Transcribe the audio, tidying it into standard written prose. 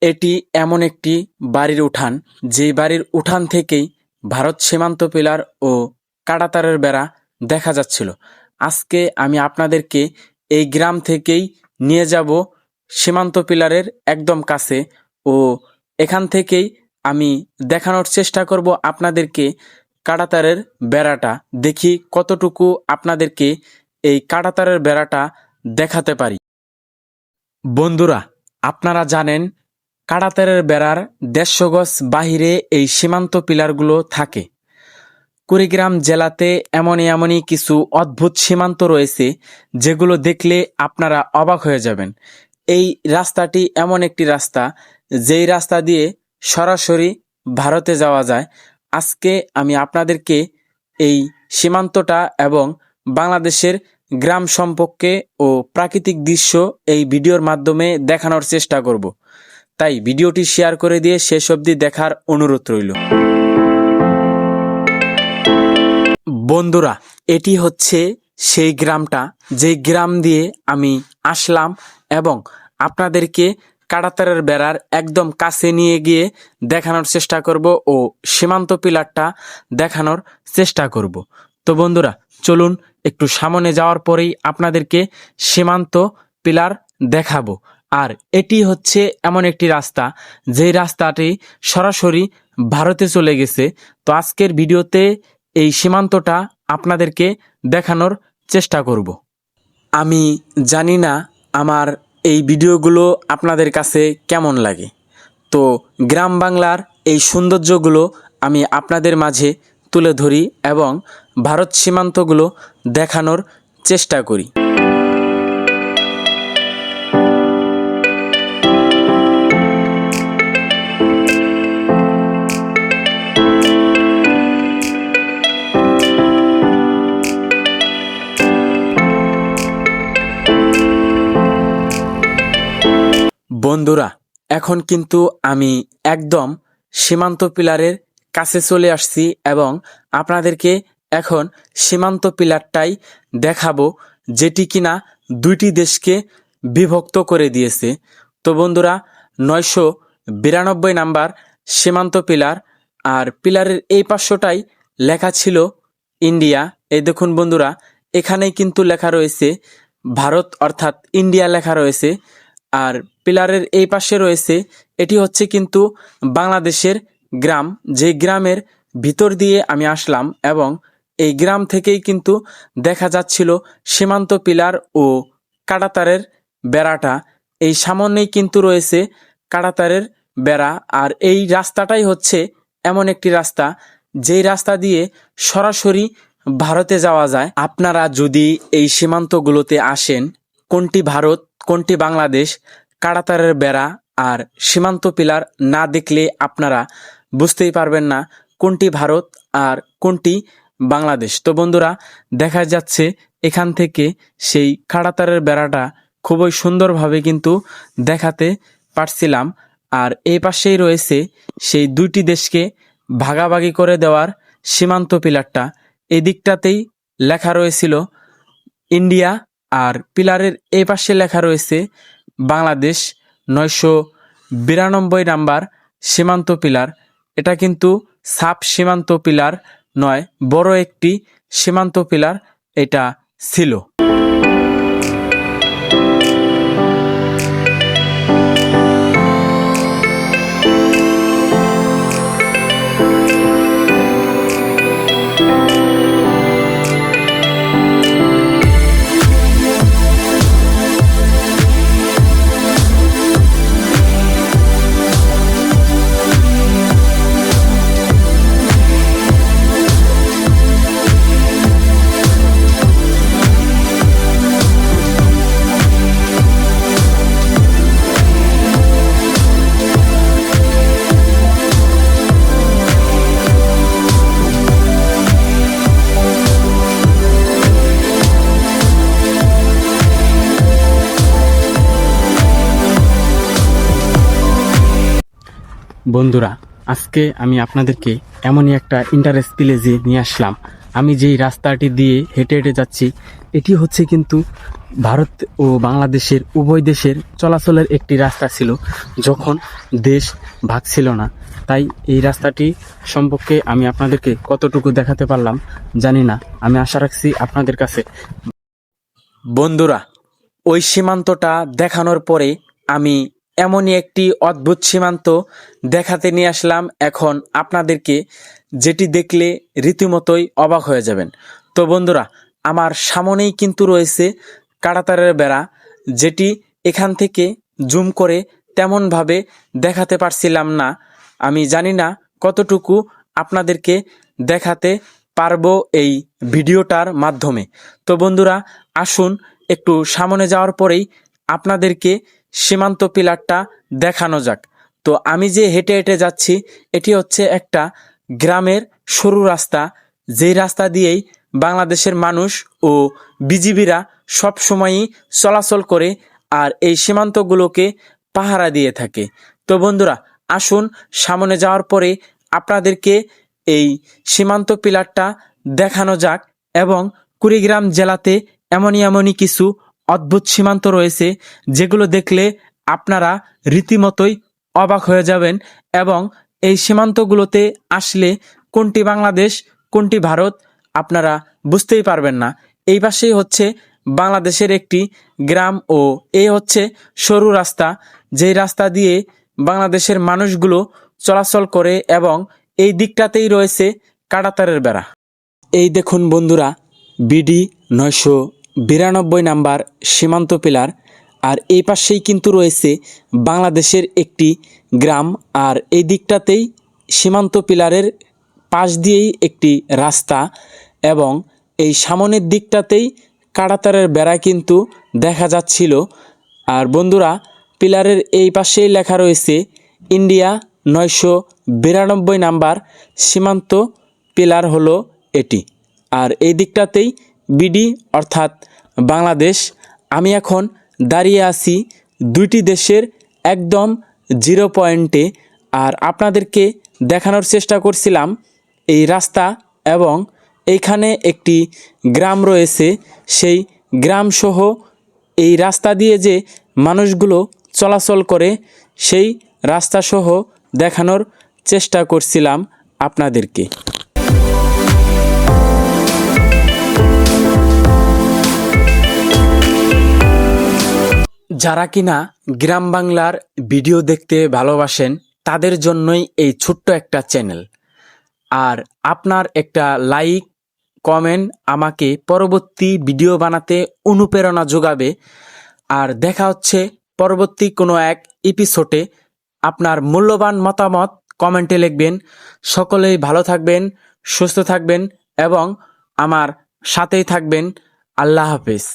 এটি এমন একটি বাড়ির উঠান, যেই বাড়ির উঠান থেকেই ভারত সীমান্ত পিলার ও কাঁটাতারের বেড়া দেখা যাচ্ছিল। আজকে আমি আপনাদেরকে এই গ্রাম থেকেই নিয়ে যাব সীমান্ত পিলারের একদম কাছে ও এখান থেকেই আমি দেখানোর চেষ্টা করব আপনাদেরকে কাঁটাতারের বেড়াটা। দেখি কতটুকু আপনাদেরকে এই কাঁটাতারের বেড়াটা দেখাতে পারি। বন্ধুরা, আপনারা জানেন কাঁটাতারের বেড়ার ১৫০ গজ বাহিরে এই সীমান্ত পিলারগুলো থাকে। কুড়িগ্রাম জেলাতে এমনই কিছু অদ্ভুত সীমান্ত রয়েছে যেগুলো দেখলে আপনারা অবাক হয়ে যাবেন। এই রাস্তাটি এমন একটি রাস্তা, যেই রাস্তা দিয়ে সরাসরি ভারতে যাওয়া যায়। আজকে আমি আপনাদেরকে এই সীমান্তটা এবং বাংলাদেশের গ্রাম সম্পর্কে ও প্রাকৃতিক দৃশ্য এই ভিডিওর মাধ্যমে দেখানোর চেষ্টা করব। তাই ভিডিওটি শেয়ার করে দিয়ে শেষ অবধি দেখার অনুরোধ রইল। বন্ধুরা, এটি হচ্ছে সেই গ্রামটা, যেই গ্রাম দিয়ে আমি আসলাম এবং আপনাদেরকে কাঁটাতারের বেড়ার একদম কাছে নিয়ে গিয়ে দেখানোর চেষ্টা করব ও সীমান্ত পিলারটা দেখানোর চেষ্টা করব। তো বন্ধুরা, চলুন একটু সামনে যাওয়ার পরেই আপনাদেরকে সীমান্ত পিলার দেখাবো। আর এটি হচ্ছে এমন একটি রাস্তা, যেই রাস্তাটি সরাসরি ভারতে চলে গেছে। তো আজকের ভিডিওতে এই সীমান্তটা আপনাদেরকে দেখানোর চেষ্টা করব। আমি জানি না আমার এই ভিডিওগুলো আপনাদের কাছে কেমন লাগে। তো গ্রাম বাংলার এই সৌন্দর্যগুলো আমি আপনাদের মাঝে তুলে ধরি এবং ভারত সীমান্তগুলো দেখানোর চেষ্টা করি। বন্ধুরা, এখন কিন্তু আমি একদম সীমান্ত পিলারের কাছে চলে আসছি এবং আপনাদেরকে এখন সীমান্ত পিলারটাই দেখাবো, যেটি কিনা দুইটি দেশকে বিভক্ত করে দিয়েছে। তো বন্ধুরা, ৯৯২ নাম্বার সীমান্ত পিলার, আর পিলারের এই পার্শ্বটাই লেখা ছিল ইন্ডিয়া। এই দেখুন বন্ধুরা, এখানেই কিন্তু লেখা রয়েছে ভারত অর্থাৎ ইন্ডিয়া লেখা রয়েছে। আর পিলারের এই পাশে রয়েছে, এটি হচ্ছে কিন্তু বাংলাদেশের গ্রাম, যে গ্রামের ভিতর দিয়ে আমি আসলাম এবং এই গ্রাম থেকেই কিন্তু দেখা যাচ্ছিল সীমান্ত পিলার ও কাঁটাতারের বেড়াটা। এই সামনেই কিন্তু রয়েছে কাঁটাতারের বেড়া। আর এই রাস্তাটাই হচ্ছে এমন একটি রাস্তা, যেই রাস্তা দিয়ে সরাসরি ভারতে যাওয়া যায়। আপনারা যদি এই সীমান্তগুলোতে আসেন, কোনটি ভারত কোনটি বাংলাদেশ, কাঁটাতারের বেড়া আর সীমান্ত পিলার না দেখলে আপনারা বুঝতেই পারবেন না কোনটি ভারত আর কোনটি বাংলাদেশ। তো বন্ধুরা, দেখা যাচ্ছে এখান থেকে সেই কাঁটাতারের বেড়াটা খুবই সুন্দরভাবে কিন্তু দেখাতে পারছিলাম। আর এই পাশেই রয়েছে সেই দুইটি দেশকে ভাগাভাগি করে দেওয়ার সীমান্ত পিলারটা। এই দিকটাতেই লেখা রয়েছিল ইন্ডিয়া, আর পিলারের এই পাশে লেখা রয়েছে বাংলাদেশ। ৯৯২ নাম্বার সীমান্ত পিলার। এটা কিন্তু সাব সীমান্ত পিলার নয়, বড় একটি সীমান্ত পিলার এটা ছিল। বন্ধুরা, আজকে আমি আপনাদেরকে এমনই একটা ইন্টারেস্ট প্লেসে নিয়ে আসলাম। আমি যেই রাস্তাটি দিয়ে হেঁটে হেঁটে যাচ্ছি, এটি হচ্ছে কিন্তু ভারত ও বাংলাদেশের উভয় দেশের চলাচলের একটি রাস্তা ছিল যখন দেশ ভাগ ছিল না। তাই এই রাস্তাটি সম্পর্কে আমি আপনাদেরকে কতটুকু দেখাতে পারলাম জানি না। আমি আশা রাখছি আপনাদের কাছে। বন্ধুরা, ওই সীমান্তটা দেখানোর পরে আমি এমনই একটি অদ্ভুত সীমান্ত দেখাতে নিয়ে আসলাম এখন আপনাদেরকে, যেটি দেখলে রীতিমতোই অবাক হয়ে যাবেন। তো বন্ধুরা, আমার সামনেই কিন্তু রয়েছে কাঁটাতারের বেড়া, যেটি এখান থেকে জুম করে তেমনভাবে দেখাতে পারছিলাম না। আমি জানি না কতটুকু আপনাদেরকে দেখাতে পারবো এই ভিডিওটার মাধ্যমে। তো বন্ধুরা, আসুন একটু সামনে যাওয়ার পরেই আপনাদেরকে সীমান্ত পিলারটা দেখানো যাক। তো আমি যে হেঁটে হেঁটে যাচ্ছি, এটি হচ্ছে একটা গ্রামের সরু রাস্তা, যেই রাস্তা দিয়েই বাংলাদেশের মানুষ ও বিজিবিরা সব সময়ই চলাচল করে আর এই সীমান্তগুলোকে পাহারা দিয়ে থাকে। তো বন্ধুরা, আসুন সামনে যাওয়ার পরে আপনাদেরকে এই সীমান্ত পিলারটা দেখানো যাক। এবং কুড়িগ্রাম জেলাতে এমনই কিছু অদ্ভুত সীমান্ত রয়েছে যেগুলো দেখলে আপনারা রীতিমতোই অবাক হয়ে যাবেন। এবং এই সীমান্তগুলোতে আসলে কোনটি বাংলাদেশ কোনটি ভারত আপনারা বুঝতেই পারবেন না। এই পাশেই হচ্ছে বাংলাদেশের একটি গ্রাম ও এই হচ্ছে সরু রাস্তা, যেই রাস্তা দিয়ে বাংলাদেশের মানুষগুলো চলাচল করে এবং এই দিকটাতেই রয়েছে কাঁটাতারের বেড়া। এই দেখুন বন্ধুরা, বিডি 992 নাম্বার সীমান্ত পিলার। আর এই পাশেই কিন্তু রয়েছে বাংলাদেশের একটি গ্রাম, আর এই দিকটাতেই সীমান্ত পিলারের পাশ দিয়েই একটি রাস্তা এবং এই সামনের দিকটাতেই কাঁটাতারের বেড়া কিন্তু দেখা যাচ্ছিল। আর বন্ধুরা, পিলারের এই পাশেই লেখা রয়েছে ইন্ডিয়া 992 নাম্বার সীমান্ত পিলার হলো এটি। আর এই দিকটাতেই বিডি অর্থাৎ বাংলাদেশ। আমি এখন দাঁড়িয়ে আছি দুইটি দেশের একদম জিরো পয়েন্টে, আর আপনাদেরকে দেখানোর চেষ্টা করছিলাম এই রাস্তা এবং এইখানে একটি গ্রাম রয়েছে, সেই গ্রামসহ এই রাস্তা দিয়ে যে মানুষগুলো চলাচল করে সেই রাস্তাসহ দেখানোর চেষ্টা করছিলাম আপনাদেরকে। যারা কিনা গ্রাম বাংলার ভিডিও দেখতে ভালোবাসেন তাদের জন্যই এই ছোট্ট একটা চ্যানেল। আর আপনার একটা লাইক কমেন্ট আমাকে পরবর্তী ভিডিও বানাতে অনুপ্রেরণা যোগাবে। আর দেখা হচ্ছে পরবর্তী কোনো এক এপিসোডে। আপনার মূল্যবান মতামত কমেন্টে লিখবেন। সকলেই ভালো থাকবেন, সুস্থ থাকবেন এবং আমার সাথেই থাকবেন। আল্লাহ হাফেজ।